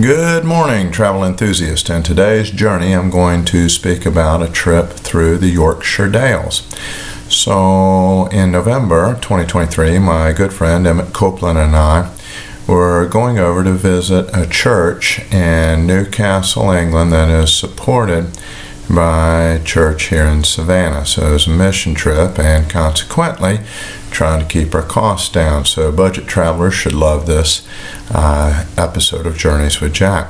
Good morning, travel enthusiast. In today's journey, I'm going to speak about a trip through the Yorkshire Dales. So, in November 2023, my good friend Emmett Copeland and I were going over to visit a church in Newcastle, England that is supported by a church here in Savannah. So it was a mission trip and consequently trying to keep our costs down. So budget travelers should love this episode of Journeys with Jack.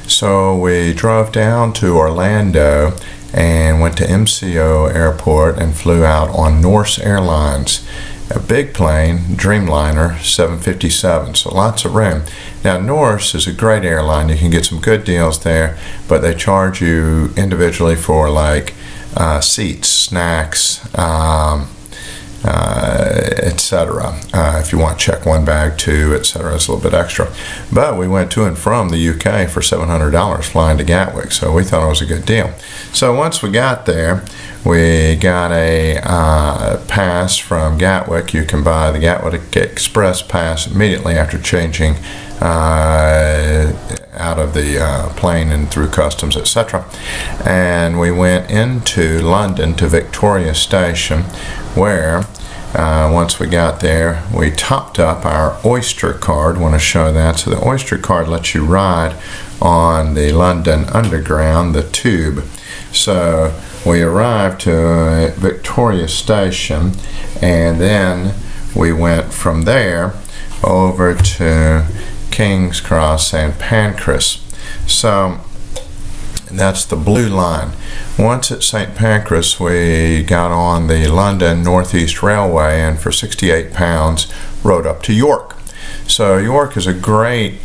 So we drove down to Orlando and went to MCO Airport and flew out on Norse Airlines, a big plane, Dreamliner 757, so lots of room. Now Norse is a great airline. You can get some good deals there, but they charge you individually for seats, snacks, etc. If you want to check one bag, two, etc., it's a little bit extra. But we went to and from the UK for $700 flying to Gatwick, so we thought it was a good deal. So once we got there, we got a pass from Gatwick. You can buy the Gatwick Express pass immediately after changing out of the plane and through customs, etc. And we went into London to Victoria Station, where once we got there, we topped up our Oyster card. I want to show that. So the Oyster card lets you ride on the London Underground, the tube. So we arrived to Victoria Station, and then we went from there over to King's Cross and Pancras. So that's the blue line. Once at St. Pancras, we got on the London Northeast Railway and for £68 rode up to York. So York is a great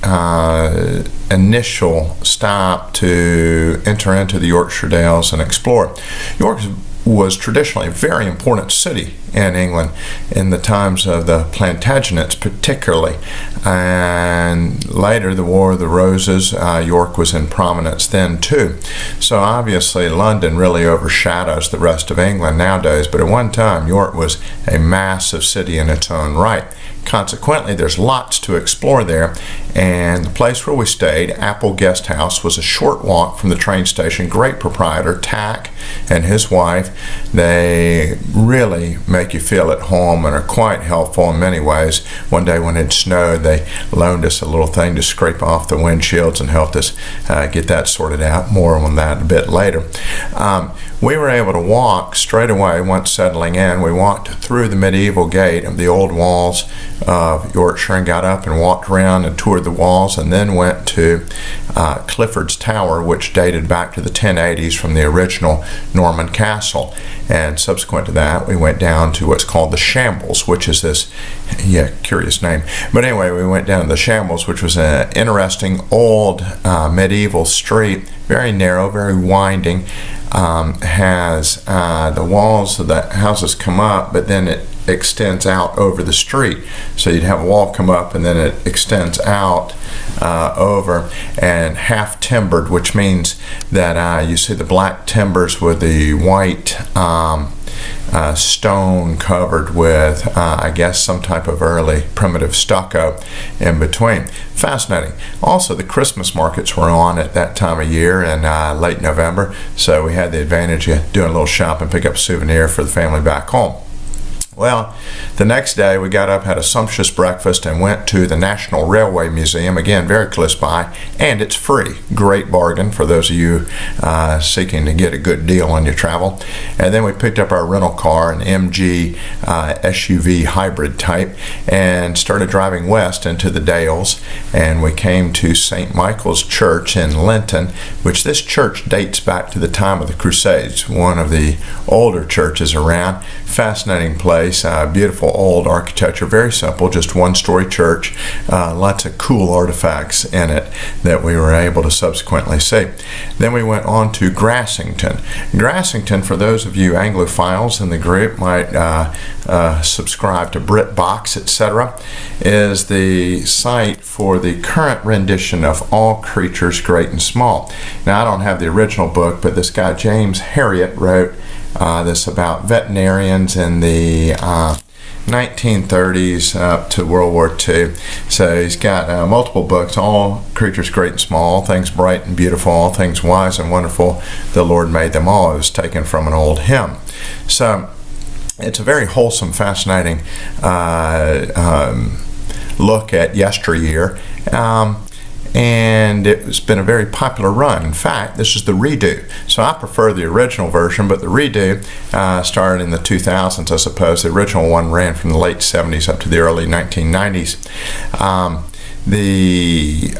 initial stop to enter into the Yorkshire Dales and explore. York was traditionally a very important city in England in the times of the Plantagenets particularly, and later the War of the Roses, York was in prominence then too. So obviously London really overshadows the rest of England nowadays, but at one time York was a massive city in its own right. Consequently, there's lots to explore there, and the place where we stayed, Apple Guest House, was a short walk from the train station. Great proprietor, Tack, and his wife. They really make you feel at home and are quite helpful in many ways. One day when it snowed, they loaned us a little thing to scrape off the windshields and helped us get that sorted out. More on that a bit later. We were able to walk straight away once settling in. We walked through the medieval gate of the old walls of Yorkshire and got up and walked around and toured the walls, and then went to Clifford's Tower, which dated back to the 1080s from the original Norman castle. And subsequent to that, we went down to what's called the Shambles, which is this, curious name. But anyway, we went down to the Shambles, which was an interesting old medieval street, very narrow, very winding. Has the walls of the houses come up, but then it extends out over the street. So you'd have a wall come up and then it extends out over, and half timbered, which means that you see the black timbers with the white stone covered with, I guess, some type of early primitive stucco in between. Fascinating. Also, the Christmas markets were on at that time of year in late November, so we had the advantage of doing a little shopping, pick up a souvenir for the family back home. Well, the next day we got up, had a sumptuous breakfast, and went to the National Railway Museum, again very close by, and it's free. Great bargain for those of you seeking to get a good deal on your travel. And then we picked up our rental car, an MG SUV hybrid type, and started driving west into the Dales, and we came to St. Michael's Church in Linton, which this church dates back to the time of the Crusades, one of the older churches around. Fascinating place. Beautiful old architecture, very simple, just one-story church, lots of cool artifacts in it that we were able to subsequently see. Then we went on to Grassington. Grassington, for those of you Anglophiles in the group, might subscribe to BritBox, etc., is the site for the current rendition of All Creatures Great and Small. Now, I don't have the original book, but this guy James Herriot wrote this about veterinarians in the 1930s up to World War II. So he's got multiple books, All Creatures Great and Small, All Things Bright and Beautiful, All Things Wise and Wonderful, the Lord Made Them All. It was taken from an old hymn. So it's a very wholesome, fascinating look at yesteryear. And it's been a very popular run. In fact, this is the redo. So I prefer the original version, but the redo started in the 2000s, I suppose. The original one ran from the late 70s up to the early 1990s. The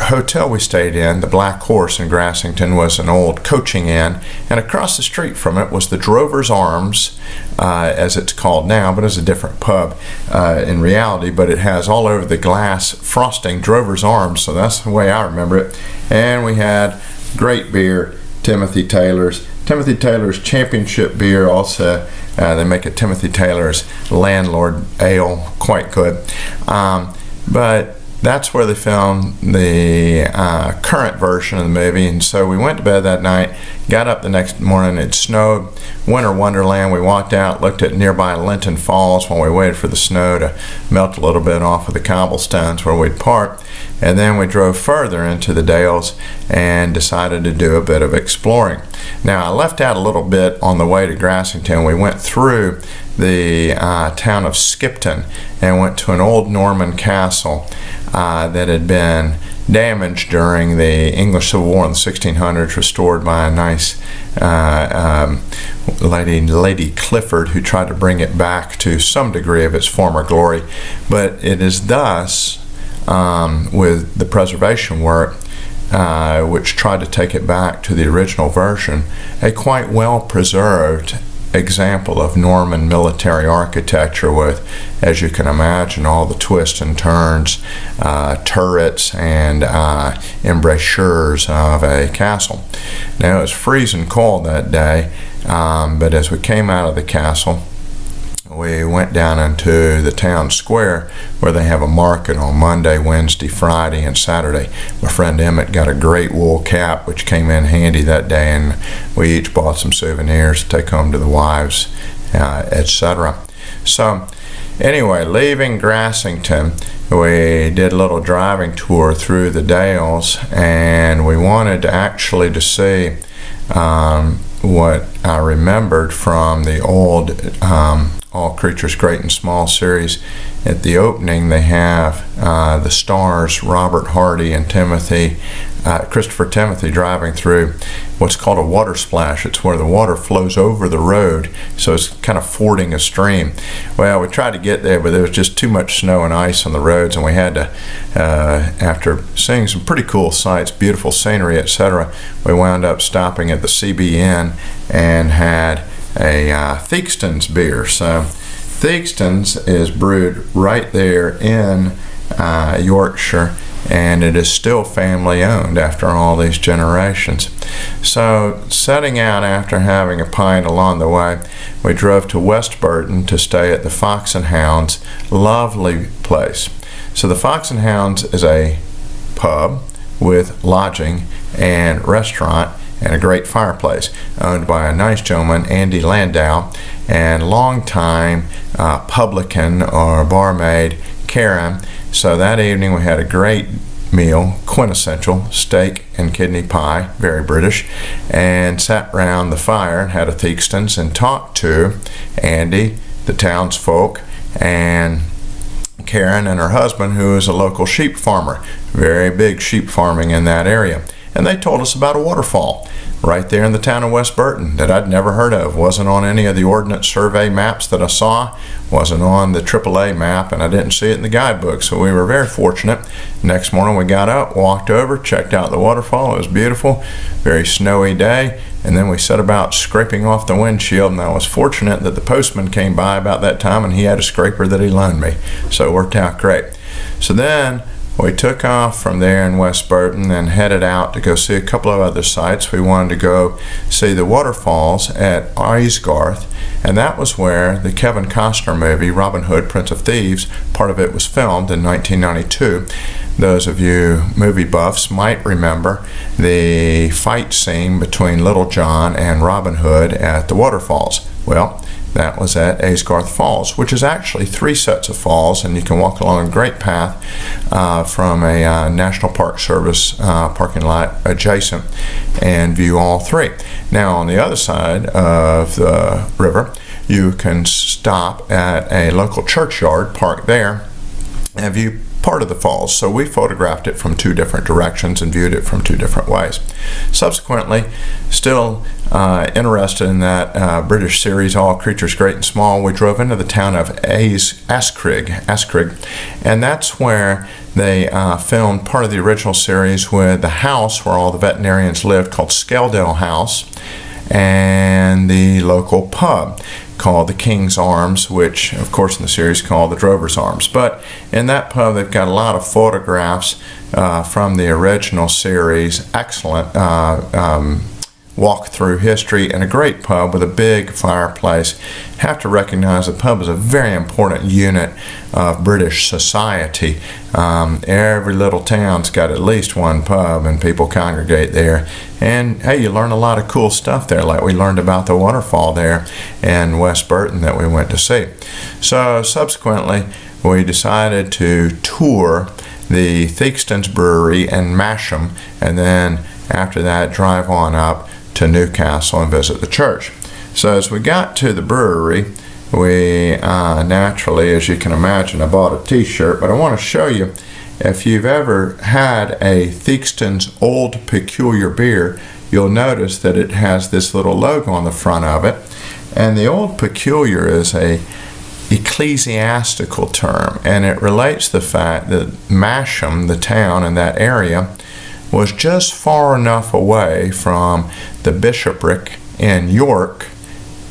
hotel we stayed in, the Black Horse in Grassington, was an old coaching inn, and across the street from it was the Drover's Arms, as it's called now, but it's a different pub in reality, but it has all over the glass frosting Drover's Arms, so that's the way I remember it. And we had great beer, Timothy Taylor's Championship beer. Also, they make a Timothy Taylor's Landlord Ale, quite good. But that's where they filmed the current version of the movie, and so we went to bed that night, got up the next morning, it snowed, winter wonderland. We walked out, looked at nearby Linton Falls while we waited for the snow to melt a little bit off of the cobblestones where we'd parked, and then we drove further into the Dales and decided to do a bit of exploring. Now, I left out a little bit on the way to Grassington. We went through the town of Skipton and went to an old Norman castle that had been damaged during the English Civil War in the 1600s, restored by a nice Lady Clifford, who tried to bring it back to some degree of its former glory. But it is thus, with the preservation work, which tried to take it back to the original version, a quite well preserved example of Norman military architecture with, as you can imagine, all the twists and turns, turrets and embrasures of a castle. Now, it was freezing cold that day, but as we came out of the castle, we went down into the town square where they have a market on Monday, Wednesday, Friday, and Saturday. My friend Emmett got a great wool cap, which came in handy that day, and we each bought some souvenirs to take home to the wives, etc. So anyway, leaving Grassington, we did a little driving tour through the Dales, and we wanted to see what I remembered from the old All Creatures Great and Small series. At the opening, they have the stars Robert Hardy and Christopher Timothy driving through what's called a water splash. It's where the water flows over the road, so it's kind of fording a stream. Well, we tried to get there, but there was just too much snow and ice on the roads, and we had to, after seeing some pretty cool sights, beautiful scenery, etc., we wound up stopping at the CBN and had a Theakston's beer. So Theakston's is brewed right there in Yorkshire, and it is still family owned after all these generations. So setting out after having a pint along the way, we drove to West Burton to stay at the Fox and Hounds. Lovely place. So the Fox and Hounds is a pub with lodging and restaurant and a great fireplace, owned by a nice gentleman, Andy Landau, and longtime publican or barmaid, Karen. So that evening we had a great meal, quintessential steak and kidney pie, very British, and sat round the fire and had a Theakston's and talked to Andy, the townsfolk, and Karen and her husband, who is a local sheep farmer. Very big sheep farming in that area. And they told us about a waterfall right there in the town of West Burton that I'd never heard of. Wasn't on any of the Ordnance Survey maps that I saw, wasn't on the AAA map, and I didn't see it in the guidebook, so we were very fortunate. Next morning we got up, walked over, checked out the waterfall. It was beautiful, very snowy day, and then we set about scraping off the windshield, and I was fortunate that the postman came by about that time and he had a scraper that he loaned me, so it worked out great. So then we took off from there in West Burton and headed out to go see a couple of other sites. We wanted to go see the waterfalls at Aysgarth, and that was where the Kevin Costner movie, Robin Hood, Prince of Thieves, part of it was filmed in 1992. Those of you movie buffs might remember the fight scene between Little John and Robin Hood at the waterfalls. Well, That was at Aysgarth Falls, which is actually 3 sets of falls, and you can walk along a great path from a National Park Service parking lot adjacent and view all 3. Now, on the other side of the river, you can stop at a local churchyard, park there, and view part of the falls. So we photographed it from 2 different directions and viewed it from 2 different ways. Subsequently, still interested in that British series, All Creatures Great and Small, we drove into the town of Askrigg, and that's where they filmed part of the original series with the house where all the veterinarians lived, called Skeldale House, and the local pub called the King's Arms, which of course in the series called the Drover's Arms. But in that pub they've got a lot of photographs from the original series. Excellent walk through history, and a great pub with a big fireplace. Have to recognize the pub is a very important unit of British society. Every little town's got at least one pub, and people congregate there. And hey, you learn a lot of cool stuff there, like we learned about the waterfall there in West Burton that we went to see. So subsequently, we decided to tour the Theakston's Brewery and Masham, and then after that drive on up to Newcastle and visit the church. So as we got to the brewery, we naturally, as you can imagine, I bought a t-shirt, but I want to show you, if you've ever had a Theakston's Old Peculiar beer, you'll notice that it has this little logo on the front of it. And the Old Peculiar is a ecclesiastical term, and it relates the fact that Masham, the town in that area, was just far enough away from the bishopric in York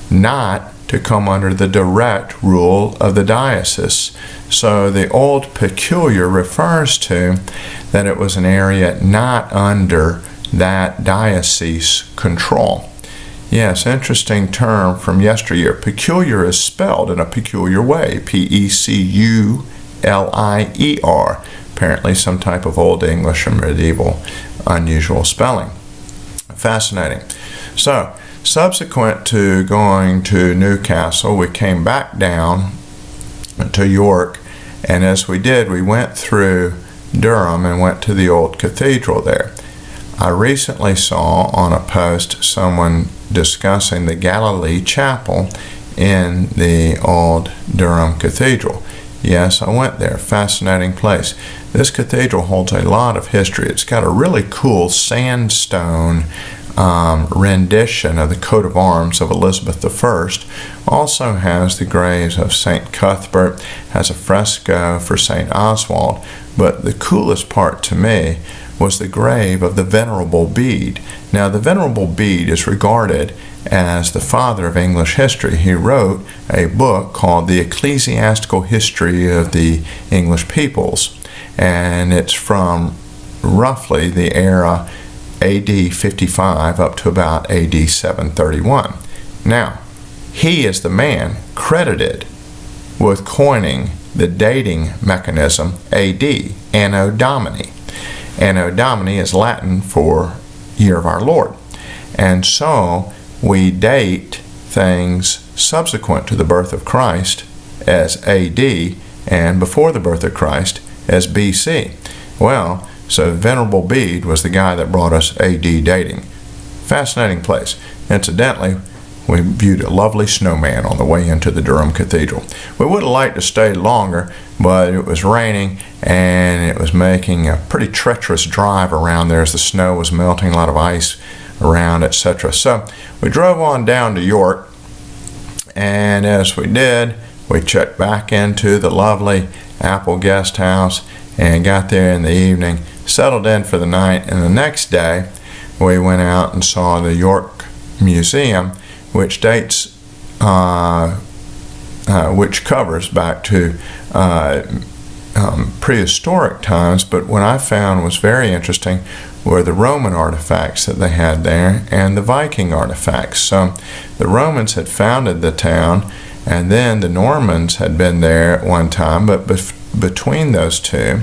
not to come under the direct rule of the diocese. So the Old Peculiar refers to that it was an area not under that diocese control. Yes, interesting term from yesteryear. Peculiar is spelled in a peculiar way, P-E-C-U-L-I-E-R. Apparently some type of Old English or medieval unusual spelling. Fascinating. So, subsequent to going to Newcastle, we came back down to York, and as we did, we went through Durham and went to the old cathedral there. I recently saw on a post someone discussing the Galilee Chapel in the old Durham Cathedral. Yes, I went there. Fascinating place. This cathedral holds a lot of history. It's got a really cool sandstone rendition of the coat of arms of Elizabeth I. Also has the graves of St. Cuthbert, has a fresco for St. Oswald, but the coolest part to me was the grave of the Venerable Bede. Now, the Venerable Bede is regarded as the father of English history. He wrote a book called The Ecclesiastical History of the English Peoples, and it's from roughly the era AD 55 up to about AD 731. Now, he is the man credited with coining the dating mechanism AD, Anno Domini. Anno Domini is Latin for Year of Our Lord. And so we date things subsequent to the birth of Christ as AD and before the birth of Christ as BC. Well, so Venerable Bede was the guy that brought us AD dating. Fascinating place. Incidentally, we viewed a lovely snowman on the way into the Durham Cathedral. We would have liked to stay longer, but it was raining and it was making a pretty treacherous drive around there as the snow was melting, a lot of ice around, etc. So we drove on down to York, and as we did, we checked back into the lovely Apple Guest House and got there in the evening, settled in for the night, and the next day we went out and saw the York Museum, which dates, which covers back to prehistoric times, but what I found was very interesting were the Roman artifacts that they had there and the Viking artifacts. So the Romans had founded the town, and then the Normans had been there at one time, but between those two,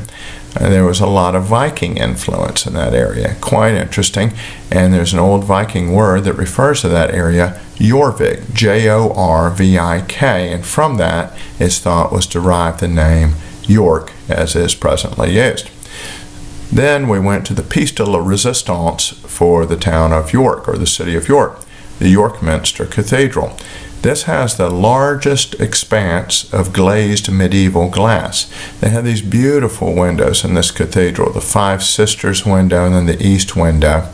there was a lot of Viking influence in that area. Quite interesting. And there's an old Viking word that refers to that area, Jorvik, Jorvik, and from that it's thought was derived the name York as is presently used. Then we went to the Piece de la Resistance for the town of York, or the city of York, the York Minster Cathedral. This has the largest expanse of glazed medieval glass. They have these beautiful windows in this cathedral, the Five Sisters window and then the East window.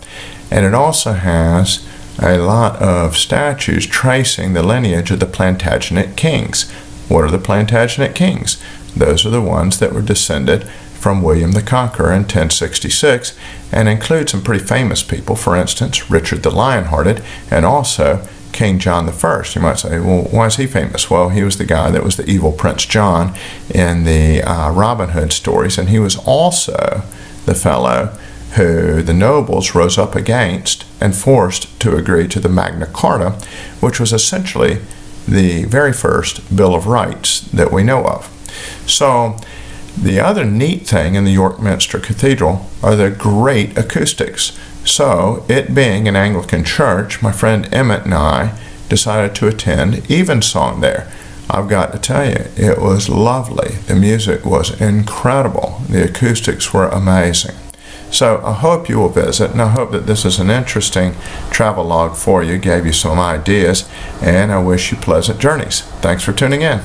And it also has a lot of statues tracing the lineage of the Plantagenet kings. What are the Plantagenet kings? Those are the ones that were descended from William the Conqueror in 1066, and include some pretty famous people. For instance, Richard the Lionhearted, and also King John I. You might say, well, why is he famous? Well, he was the guy that was the evil Prince John in the Robin Hood stories, and he was also the fellow who the nobles rose up against and forced to agree to the Magna Carta, which was essentially the very first Bill of Rights that we know of. So the other neat thing in the York Minster Cathedral are the great acoustics. So, it being an Anglican church, my friend Emmett and I decided to attend Evensong there. I've got to tell you, it was lovely. The music was incredible. The acoustics were amazing. So I hope you will visit, and I hope that this is an interesting travel log for you, gave you some ideas, and I wish you pleasant journeys. Thanks for tuning in.